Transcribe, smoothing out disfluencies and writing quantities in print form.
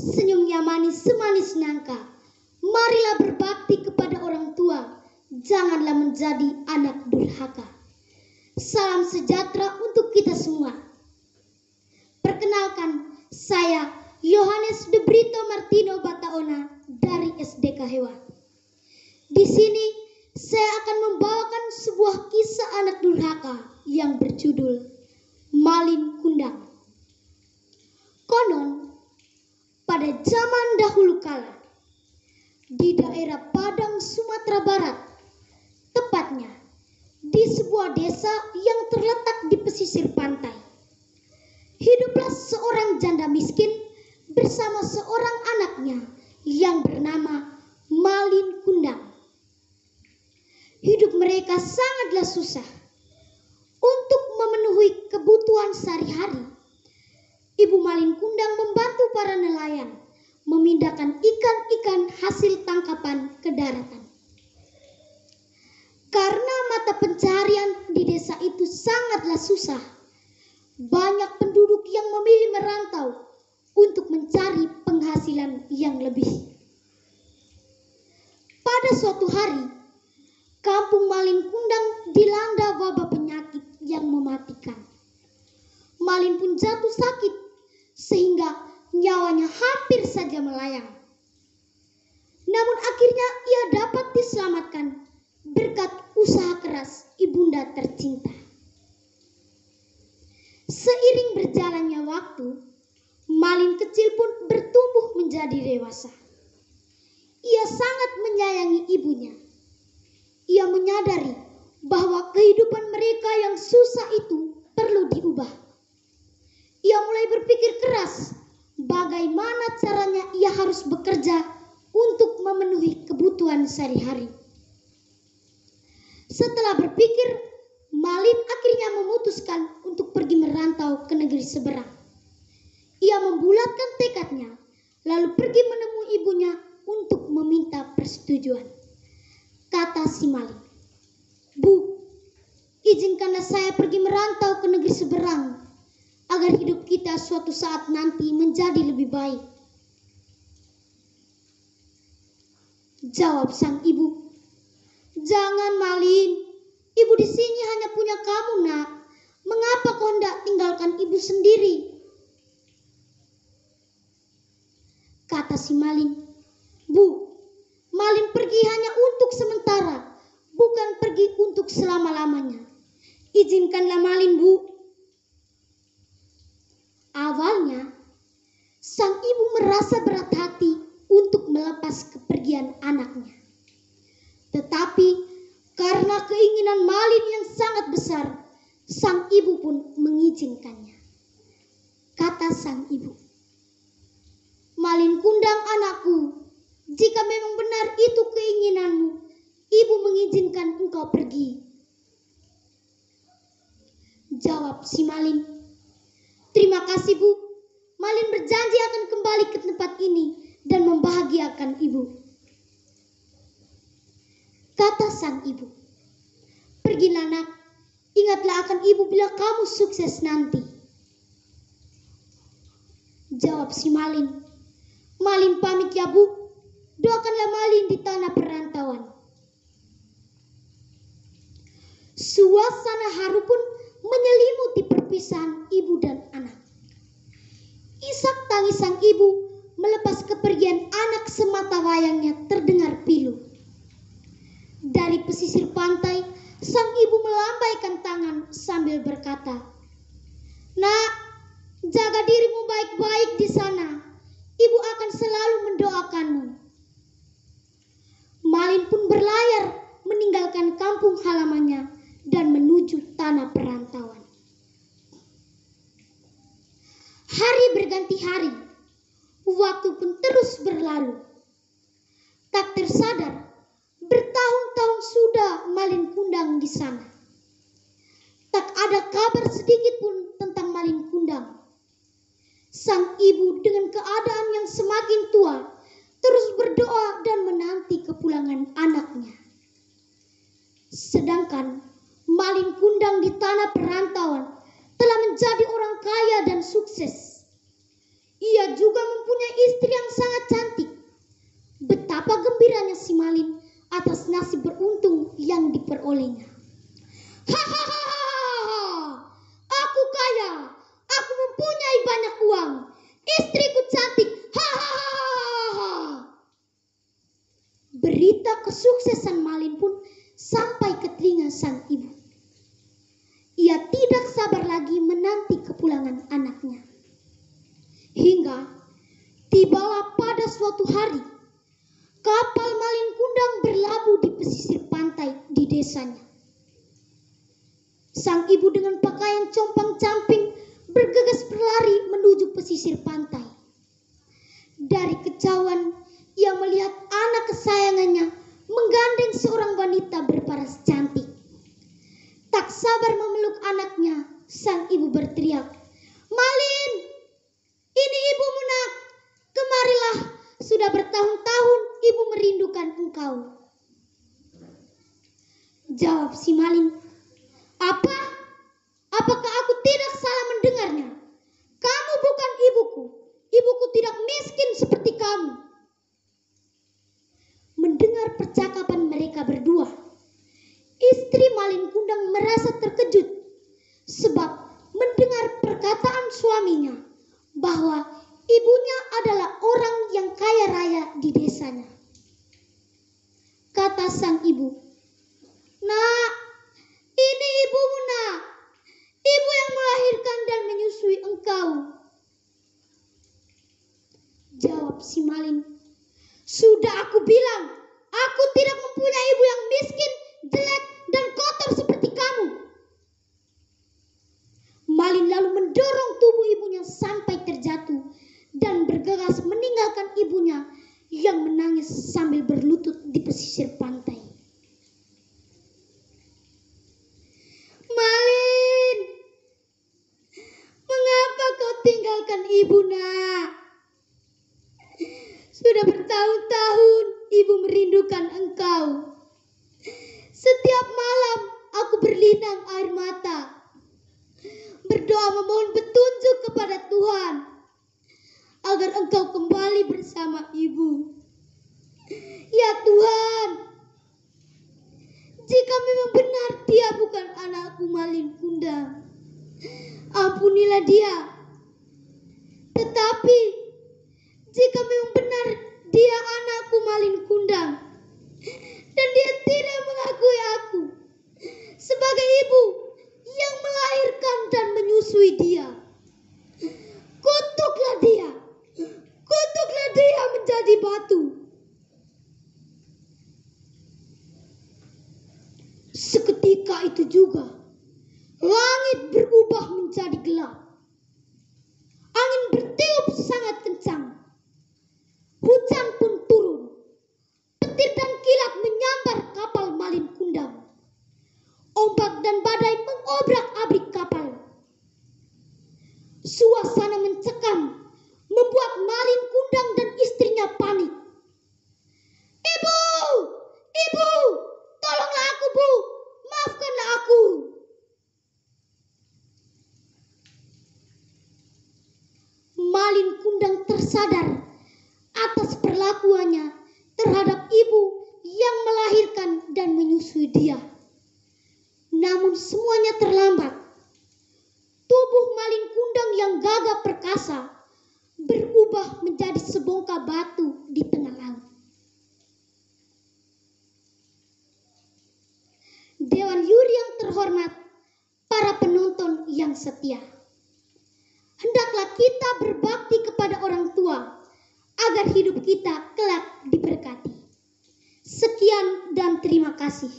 Senyumnya manis semanis nangka. Marilah berbakti kepada orang tua. Janganlah menjadi anak durhaka. Salam sejahtera untuk kita semua. Perkenalkan, saya Yohanes de Brito Martino Bataona dari SDK Hewa. Di sini saya akan membawakan sebuah kisah anak durhaka yang berjudul Malin Kundang. Konon, pada zaman dahulu kala, di daerah Padang, Sumatera Barat, tepatnya di sebuah desa yang terletak di pesisir pantai, hiduplah seorang janda miskin bersama seorang anaknya yang bernama Malin Kundang. Hidup mereka sangatlah susah. Untuk memenuhi kebutuhan sehari-hari, Ibu Malin Kundang membantu para nelayan memindahkan ikan-ikan hasil tangkapan ke daratan. Karena mata pencarian di desa itu sangatlah susah, banyak penduduk yang memilih merantau untuk mencari penghasilan yang lebih. Pada suatu hari, kampung Malin Kundang dilanda wabah penyakit yang mematikan. Malin pun jatuh sakit sehingga nyawanya hampir saja melayang. Namun akhirnya ia dapat diselamatkan berkat usaha keras ibunda tercinta. Seiring berjalannya waktu, Malin kecil pun bertumbuh menjadi dewasa. Ia sangat menyayangi ibunya. Ia menyadari bahwa kehidupan mereka yang susah itu perlu diubah. Ia mulai berpikir keras bagaimana caranya ia harus bekerja untuk memenuhi kebutuhan sehari-hari. Setelah berpikir, Malin akhirnya memutuskan untuk pergi merantau ke negeri seberang. Ia membulatkan tekadnya, lalu pergi menemui ibunya untuk meminta persetujuan. Kata si Malin, "Bu, izinkanlah saya pergi merantau ke negeri seberang, agar hidup kita suatu saat nanti menjadi lebih baik." Jawab sang ibu, "Jangan Malin, ibu di sini hanya punya kamu nak. Mengapa kau hendak tinggalkan ibu sendiri?" Kata si Malin, "Bu, Malin pergi hanya untuk sementara, bukan pergi untuk selama-lamanya. Izinkanlah Malin, Bu." Awalnya, sang ibu merasa berat hati untuk melepas kepergian anaknya. Tetapi karena keinginan Malin yang sangat besar, sang ibu pun mengizinkannya. Kata sang ibu, "Malin Kundang anakku, jika memang benar itu keinginanmu, ibu mengizinkan engkau pergi." Jawab si Malin, "Terima kasih Bu, Malin berjanji akan kembali ke tempat ini dan membahagiakan ibu." Kata sang ibu, "Pergilah nak, ingatlah akan ibu bila kamu sukses nanti." Jawab si Malin, "Malin pamit ya Bu, doakanlah Malin di tanah perantauan." Suasana haru pun menyelimuti perpisahan ibu dan anak. Isak tangis sang ibu melepas kepergian anak semata wayangnya terdengar pilu. Dari pesisir pantai, sang ibu melambaikan tangan sambil berkata, "Nak, jaga dirimu baik-baik di sana. Ibu akan selalu mendoakanmu." Malin pun berlayar meninggalkan kampung halamannya dan menuju tanah perantauan. Hari berganti hari, waktu pun terus berlalu. Tak tersadar, bertahun-tahun sudah Malin Kundang di sana. Tak ada kabar sedikit pun tentang Malin Kundang. Sang ibu dengan keadaan yang semakin tua terus berdoa dan menanti kepulangan anaknya. Sedangkan Malin Kundang di tanah perantauan telah menjadi orang kaya dan sukses. Ia juga mempunyai istri olehnya. Hahaha, aku kaya, aku mempunyai banyak uang, istriku cantik, hahaha. Berita kesuksesan Malin pun sampai ke telinga sang ibu. Ia tidak sabar lagi menanti kepulangan anaknya. Hingga tibalah pada suatu hari, kapal Malin Kundang berlabuh di pesisir pantai di desanya. Sang ibu dengan pakaian compang-camping bergegas berlari menuju pesisir pantai. Dari kejauhan ia melihat anak kesayangannya menggandeng seorang wanita berparas cantik. Tak sabar memeluk anaknya, sang ibu berteriak, "Malin, ini ibumu nak, kemarilah, sudah bertahun-tahun ibu merindukan engkau." Jawab si Malin, "Apa? Apakah aku tidak salah mendengarnya? Kamu bukan ibuku, ibuku tidak miskin seperti kamu." Mendengar percakapan mereka berdua, istri Malin Kundang merasa terkejut sebab mendengar perkataan suaminya bahwa ibunya adalah orang yang kaya raya di desanya. Kata sang ibu, "Nak, ini ibumu nak, ibu yang melahirkan dan menyusui engkau." Jawab si Malin, "Sudah aku bilang, aku tidak mempunyai ibu yang miskin, jelek, dan kotor seperti kamu." Malin lalu mendorong tubuh ibunya sampai terjatuh dan bergegas meninggalkan ibunya yang menangis sambil berlutut di pesisir pantai. "Malin, mengapa kau tinggalkan ibu nak? Sudah bertahun-tahun ibu merindukan engkau. Setiap malam aku berlinang air mata, berdoa memohon petunjuk kepada Tuhan agar engkau kembali bersama ibu. Ya Tuhan, jika memang benar dia bukan anakku Malin Kundang, ampunilah dia. Tetapi jika memang benar dia anakku Malin Kundang dan dia tidak mengakui aku sebagai ibu yang melahirkan dan menyusui dia, kutuklah dia menjadi batu." Seketika itu juga langit berubah menjadi gelap. Angin bertiup sangat kencang. Hujan pun turun. Petir dan kilat menyambar kapal Malin Kundang. Ombak dan badai mengobrak-abrik kapal. Suasana mencekam membuat Malin Kundang dan istrinya panik. "Ibu! Ibu! Tolonglah aku, Bu! Maafkanlah aku!" Malin Kundang tersadar atas perlakuannya terhadap ibu yang melahirkan dan menyusui dia. Namun semuanya terlambat. Tubuh Malin Kundang yang gagah perkasa berubah menjadi sebongkah batu di tengah laut. Dewan Juri yang terhormat, para penonton yang setia, hendaklah kita berbakti kepada orang tua agar hidup kita kelak diberkati. Sekian dan terima kasih.